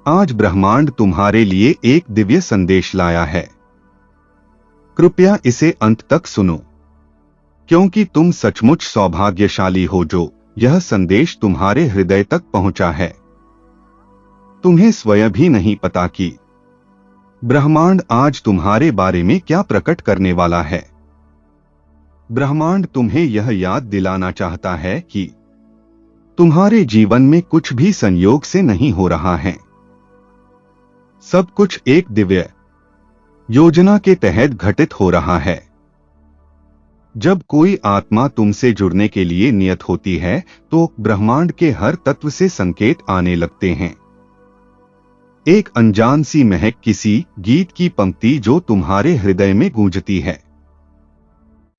आज ब्रह्मांड तुम्हारे लिए एक दिव्य संदेश लाया है। कृपया इसे अंत तक सुनो, क्योंकि तुम सचमुच सौभाग्यशाली हो जो यह संदेश तुम्हारे हृदय तक पहुंचा है। तुम्हें स्वयं भी नहीं पता कि ब्रह्मांड आज तुम्हारे बारे में क्या प्रकट करने वाला है। ब्रह्मांड तुम्हें यह याद दिलाना चाहता है कि तुम्हारे जीवन में कुछ भी संयोग से नहीं हो रहा है। सब कुछ एक दिव्य योजना के तहत घटित हो रहा है। जब कोई आत्मा तुमसे जुड़ने के लिए नियत होती है तो ब्रह्मांड के हर तत्व से संकेत आने लगते हैं। एक अनजान सी महक, किसी गीत की पंक्ति जो तुम्हारे हृदय में गूंजती है,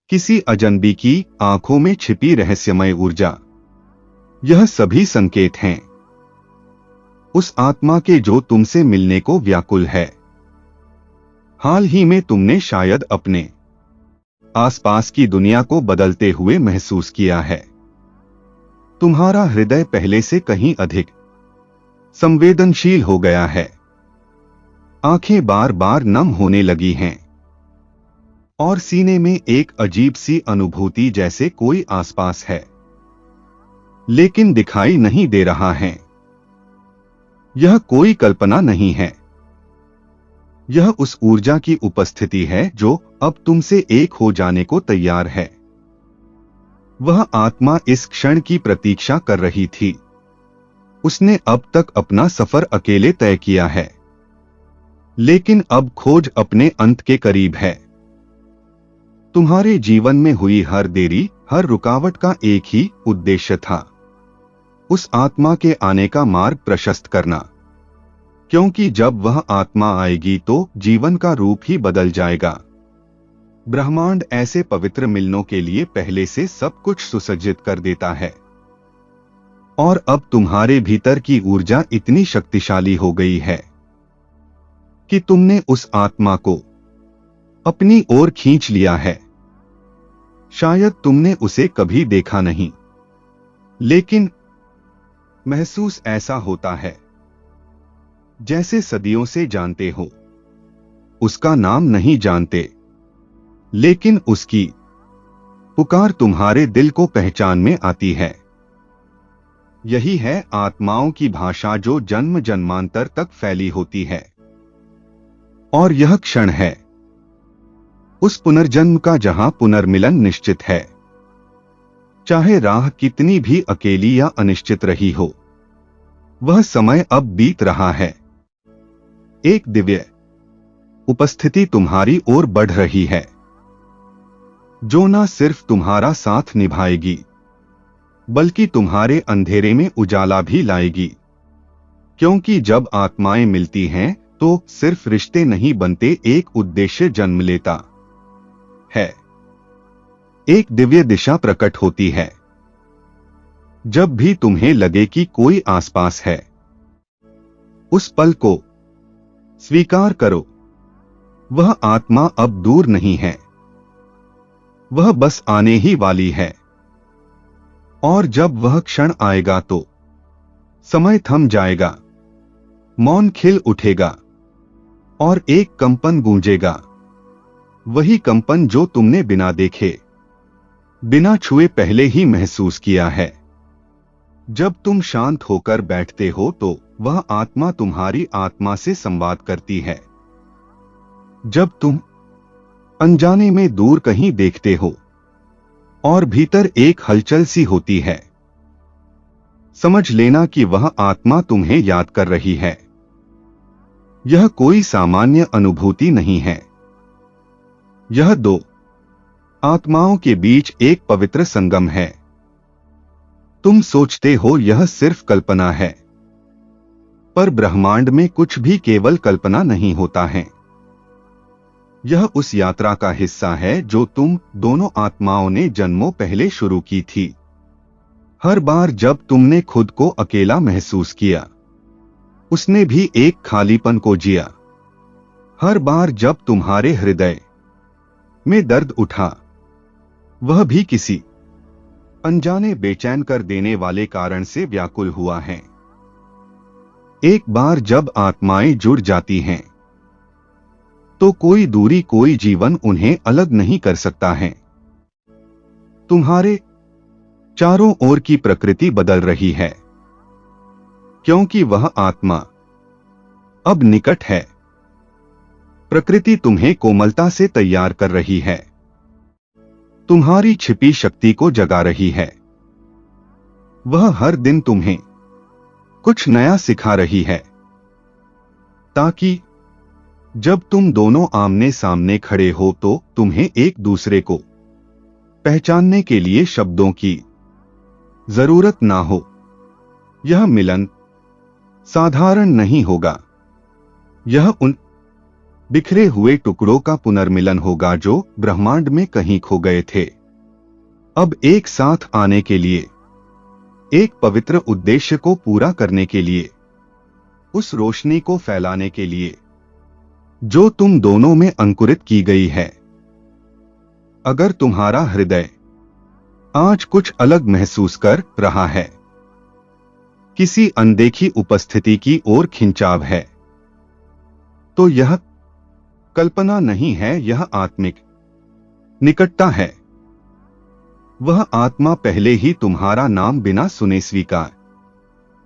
किसी अजनबी की आंखों में छिपी रहस्यमय ऊर्जा, यह सभी संकेत हैं उस आत्मा के जो तुमसे मिलने को व्याकुल है। हाल ही में तुमने शायद अपने आसपास की दुनिया को बदलते हुए महसूस किया है। तुम्हारा हृदय पहले से कहीं अधिक संवेदनशील हो गया है। आंखें बार बार नम होने लगी हैं और सीने में एक अजीब सी अनुभूति जैसे कोई आसपास है लेकिन दिखाई नहीं दे रहा है। यह कोई कल्पना नहीं है, यह उस ऊर्जा की उपस्थिति है जो अब तुमसे एक हो जाने को तैयार है। वह आत्मा इस क्षण की प्रतीक्षा कर रही थी। उसने अब तक अपना सफर अकेले तय किया है, लेकिन अब खोज अपने अंत के करीब है। तुम्हारे जीवन में हुई हर देरी, हर रुकावट का एक ही उद्देश्य था, उस आत्मा के आने का मार्ग प्रशस्त करना, क्योंकि जब वह आत्मा आएगी तो जीवन का रूप ही बदल जाएगा। ब्रह्मांड ऐसे पवित्र मिलनों के लिए पहले से सब कुछ सुसज्जित कर देता है और अब तुम्हारे भीतर की ऊर्जा इतनी शक्तिशाली हो गई है कि तुमने उस आत्मा को अपनी ओर खींच लिया है। शायद तुमने उसे कभी देखा नहीं, लेकिन महसूस ऐसा होता है जैसे सदियों से जानते हो। उसका नाम नहीं जानते, लेकिन उसकी पुकार तुम्हारे दिल को पहचान में आती है। यही है आत्माओं की भाषा जो जन्म जन्मांतर तक फैली होती है। और यह क्षण है उस पुनर्जन्म का जहां पुनर्मिलन निश्चित है। चाहे राह कितनी भी अकेली या अनिश्चित रही हो, वह समय अब बीत रहा है। एक दिव्य उपस्थिति तुम्हारी ओर बढ़ रही है जो न सिर्फ तुम्हारा साथ निभाएगी बल्कि तुम्हारे अंधेरे में उजाला भी लाएगी। क्योंकि जब आत्माएं मिलती हैं तो सिर्फ रिश्ते नहीं बनते, एक उद्देश्य जन्म लेता है। एक दिव्य दिशा प्रकट होती है। जब भी तुम्हें लगे कि कोई आसपास है, उस पल को स्वीकार करो। वह आत्मा अब दूर नहीं है, वह बस आने ही वाली है। और जब वह क्षण आएगा तो समय थम जाएगा, मौन खिल उठेगा और एक कंपन गूंजेगा। वही कंपन जो तुमने बिना देखे, बिना छुए पहले ही महसूस किया है। जब तुम शांत होकर बैठते हो तो वह आत्मा तुम्हारी आत्मा से संवाद करती है। जब तुम अनजाने में दूर कहीं देखते हो और भीतर एक हलचल सी होती है, समझ लेना कि वह आत्मा तुम्हें याद कर रही है। यह कोई सामान्य अनुभूति नहीं है, यह दो आत्माओं के बीच एक पवित्र संगम है। तुम सोचते हो यह सिर्फ कल्पना है, पर ब्रह्मांड में कुछ भी केवल कल्पना नहीं होता है। यह उस यात्रा का हिस्सा है जो तुम दोनों आत्माओं ने जन्मों पहले शुरू की थी। हर बार जब तुमने खुद को अकेला महसूस किया, उसने भी एक खालीपन को जिया। हर बार जब तुम्हारे हृदय में दर्द उठा, वह भी किसी अनजाने बेचैन कर देने वाले कारण से व्याकुल हुआ है। एक बार जब आत्माएं जुड़ जाती हैं तो कोई दूरी, कोई जीवन उन्हें अलग नहीं कर सकता है। तुम्हारे चारों ओर की प्रकृति बदल रही है क्योंकि वह आत्मा अब निकट है। प्रकृति तुम्हें कोमलता से तैयार कर रही है, तुम्हारी छिपी शक्ति को जगा रही है। वह हर दिन तुम्हें कुछ नया सिखा रही है ताकि जब तुम दोनों आमने सामने खड़े हो तो तुम्हें एक दूसरे को पहचानने के लिए शब्दों की जरूरत ना हो। यह मिलन साधारण नहीं होगा, यह उन बिखरे हुए टुकड़ों का पुनर्मिलन होगा जो ब्रह्मांड में कहीं खो गए थे, अब एक साथ आने के लिए, एक पवित्र उद्देश्य को पूरा करने के लिए, उस रोशनी को फैलाने के लिए जो तुम दोनों में अंकुरित की गई है। अगर तुम्हारा हृदय आज कुछ अलग महसूस कर रहा है, किसी अनदेखी उपस्थिति की ओर खिंचाव है, तो यह कल्पना नहीं है, यह आत्मिक निकटता है। वह आत्मा पहले ही तुम्हारा नाम बिना सुने स्वीकार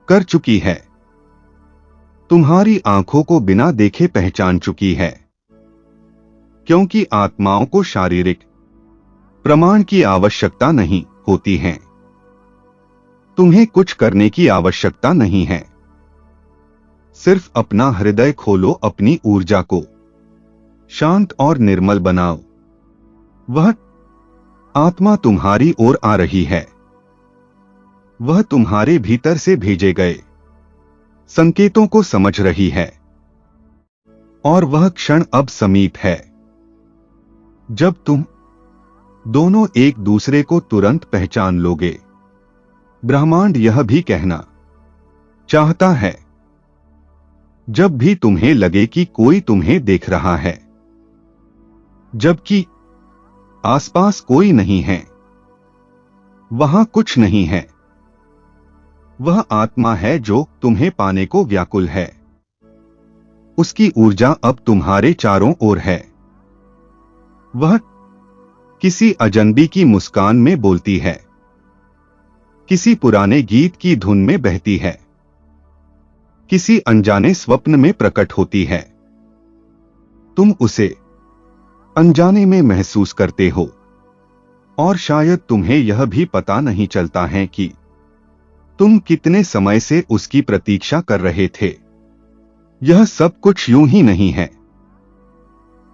कर चुकी है, तुम्हारी आंखों को बिना देखे पहचान चुकी है, क्योंकि आत्माओं को शारीरिक प्रमाण की आवश्यकता नहीं होती है। तुम्हें कुछ करने की आवश्यकता नहीं है, सिर्फ अपना हृदय खोलो, अपनी ऊर्जा को शांत और निर्मल बनाओ। वह आत्मा तुम्हारी ओर आ रही है, वह तुम्हारे भीतर से भेजे गए संकेतों को समझ रही है और वह क्षण अब समीप है जब तुम दोनों एक दूसरे को तुरंत पहचान लोगे। ब्रह्मांड यह भी कहना चाहता है, जब भी तुम्हें लगे कि कोई तुम्हें देख रहा है जबकि आसपास कोई नहीं है, वहां कुछ नहीं है, वह आत्मा है जो तुम्हें पाने को व्याकुल है। उसकी ऊर्जा अब तुम्हारे चारों ओर है। वह किसी अजनबी की मुस्कान में बोलती है, किसी पुराने गीत की धुन में बहती है, किसी अनजाने स्वप्न में प्रकट होती है। तुम उसे अनजाने में महसूस करते हो और शायद तुम्हें यह भी पता नहीं चलता है कि तुम कितने समय से उसकी प्रतीक्षा कर रहे थे। यह सब कुछ यूं ही नहीं है,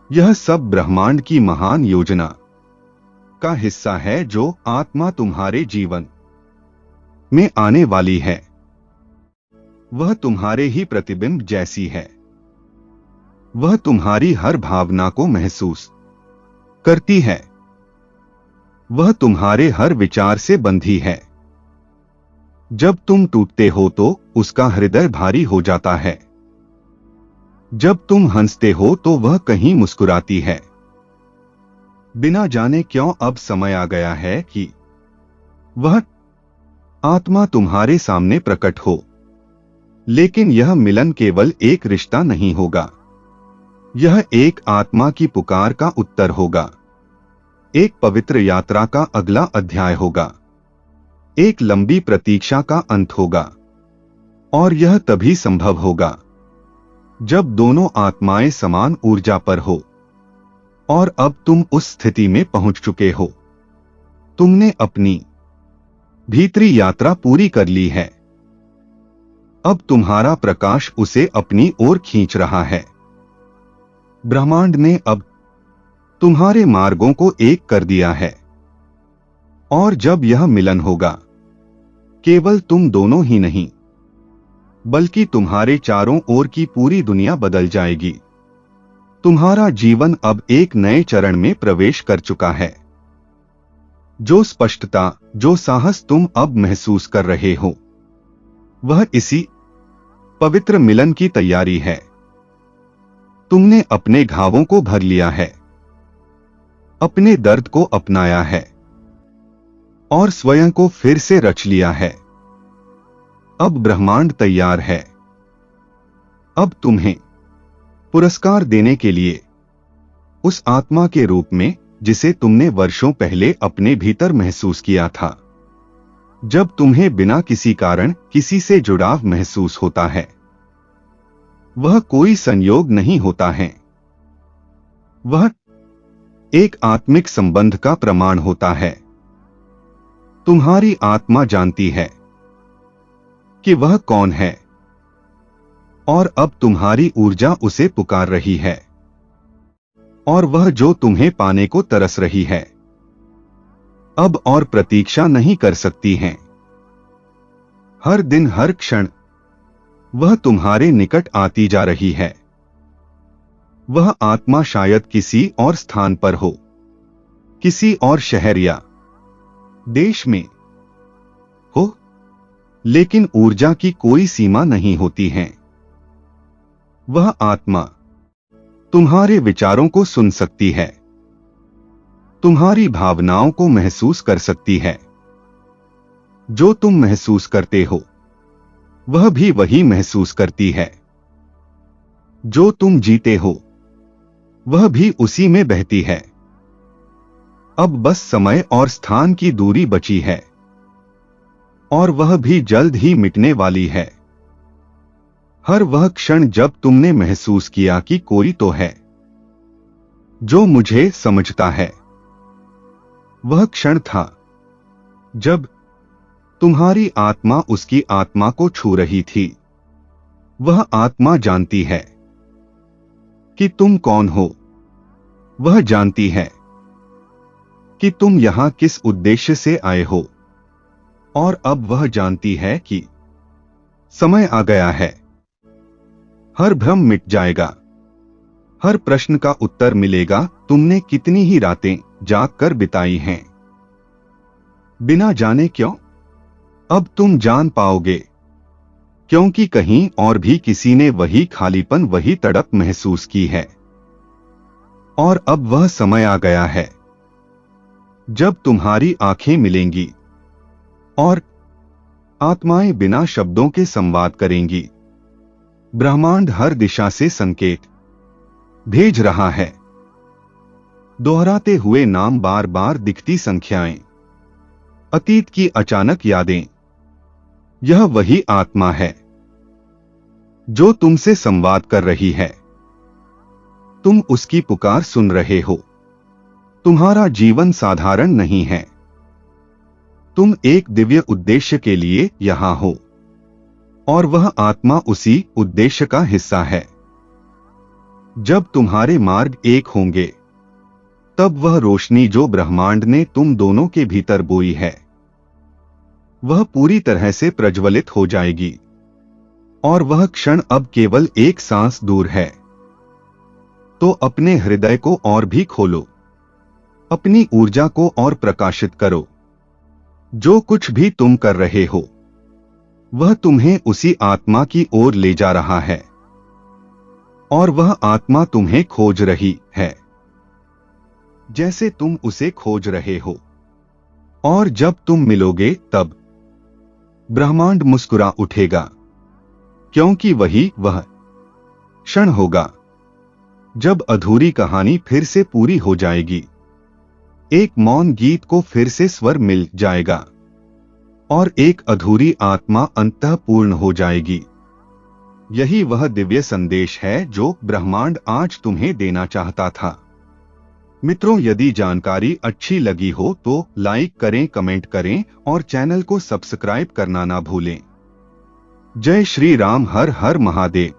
यह सब ब्रह्मांड की महान योजना का हिस्सा है जो आत्मा तुम्हारे जीवन में आने वाली है। वह तुम्हारे ही प्रतिबिंब जैसी है, वह तुम्हारी हर भावना को महसूस करती है, वह तुम्हारे हर विचार से बंधी है। जब तुम टूटते हो तो उसका हृदय भारी हो जाता है, जब तुम हंसते हो तो वह कहीं मुस्कुराती है। बिना जाने क्यों अब समय आ गया है कि वह आत्मा तुम्हारे सामने प्रकट हो। लेकिन यह मिलन केवल एक रिश्ता नहीं होगा, यह एक आत्मा की पुकार का उत्तर होगा, एक पवित्र यात्रा का अगला अध्याय होगा, एक लंबी प्रतीक्षा का अंत होगा। और यह तभी संभव होगा जब दोनों आत्माएं समान ऊर्जा पर हो। और अब तुम उस स्थिति में पहुंच चुके हो, तुमने अपनी भीतरी यात्रा पूरी कर ली है। अब तुम्हारा प्रकाश उसे अपनी ओर खींच रहा है। ब्रह्मांड ने अब तुम्हारे मार्गों को एक कर दिया है और जब यह मिलन होगा, केवल तुम दोनों ही नहीं बल्कि तुम्हारे चारों ओर की पूरी दुनिया बदल जाएगी। तुम्हारा जीवन अब एक नए चरण में प्रवेश कर चुका है। जो स्पष्टता, जो साहस तुम अब महसूस कर रहे हो, वह इसी पवित्र मिलन की तैयारी है। तुमने अपने घावों को भर लिया है, अपने दर्द को अपनाया है और स्वयं को फिर से रच लिया है। अब ब्रह्मांड तैयार है अब तुम्हें पुरस्कार देने के लिए उस आत्मा के रूप में जिसे तुमने वर्षों पहले अपने भीतर महसूस किया था, जब तुम्हें बिना किसी कारण किसी से जुड़ाव महसूस होता है, वह कोई संयोग नहीं होता है, वह एक आत्मिक संबंध का प्रमाण होता है। तुम्हारी आत्मा जानती है कि वह कौन है और अब तुम्हारी ऊर्जा उसे पुकार रही है और वह जो तुम्हें पाने को तरस रही है अब और प्रतीक्षा नहीं कर सकती हैं। हर दिन हर क्षण वह तुम्हारे निकट आती जा रही है। वह आत्मा शायद किसी और स्थान पर हो, किसी और शहर या देश में हो, लेकिन ऊर्जा की कोई सीमा नहीं होती है। वह आत्मा तुम्हारे विचारों को सुन सकती है, तुम्हारी भावनाओं को महसूस कर सकती है। जो तुम महसूस करते हो वह भी वही महसूस करती है। जो तुम जीते हो वह भी उसी में बहती है। अब बस समय और स्थान की दूरी बची है और वह भी जल्द ही मिटने वाली है। हर वह क्षण जब तुमने महसूस किया कि कोई तो है जो मुझे समझता है, वह क्षण था जब तुम्हारी आत्मा उसकी आत्मा को छू रही थी। वह आत्मा जानती है कि तुम कौन हो, वह जानती है कि तुम यहां किस उद्देश्य से आए हो और अब वह जानती है कि समय आ गया है। हर भ्रम मिट जाएगा, हर प्रश्न का उत्तर मिलेगा। तुमने कितनी ही रातें जाग कर बिताई हैं, बिना जाने क्यों? अब तुम जान पाओगे, क्योंकि कहीं और भी किसी ने वही खालीपन, वही तड़प महसूस की है। और अब वह समय आ गया है जब तुम्हारी आंखें मिलेंगी और आत्माएं बिना शब्दों के संवाद करेंगी। ब्रह्मांड हर दिशा से संकेत भेज रहा है, दोहराते हुए नाम, बार बार दिखती संख्याएं, अतीत की अचानक यादें। यह वही आत्मा है जो तुमसे संवाद कर रही है। तुम उसकी पुकार सुन रहे हो। तुम्हारा जीवन साधारण नहीं है, तुम एक दिव्य उद्देश्य के लिए यहां हो और वह आत्मा उसी उद्देश्य का हिस्सा है। जब तुम्हारे मार्ग एक होंगे, तब वह रोशनी जो ब्रह्मांड ने तुम दोनों के भीतर बोई है, वह पूरी तरह से प्रज्वलित हो जाएगी और वह क्षण अब केवल एक सांस दूर है। तो अपने हृदय को और भी खोलो, अपनी ऊर्जा को और प्रकाशित करो। जो कुछ भी तुम कर रहे हो वह तुम्हें उसी आत्मा की ओर ले जा रहा है और वह आत्मा तुम्हें खोज रही है जैसे तुम उसे खोज रहे हो। और जब तुम मिलोगे तब ब्रह्मांड मुस्कुरा उठेगा, क्योंकि वही वह क्षण होगा जब अधूरी कहानी फिर से पूरी हो जाएगी। एक मौन गीत को फिर से स्वर मिल जाएगा और एक अधूरी आत्मा अंततः पूर्ण हो जाएगी। यही वह दिव्य संदेश है जो ब्रह्मांड आज तुम्हें देना चाहता था। मित्रों, यदि जानकारी अच्छी लगी हो तो लाइक करें, कमेंट करें और चैनल को सब्सक्राइब करना ना भूलें। जय श्री राम। हर हर महादेव।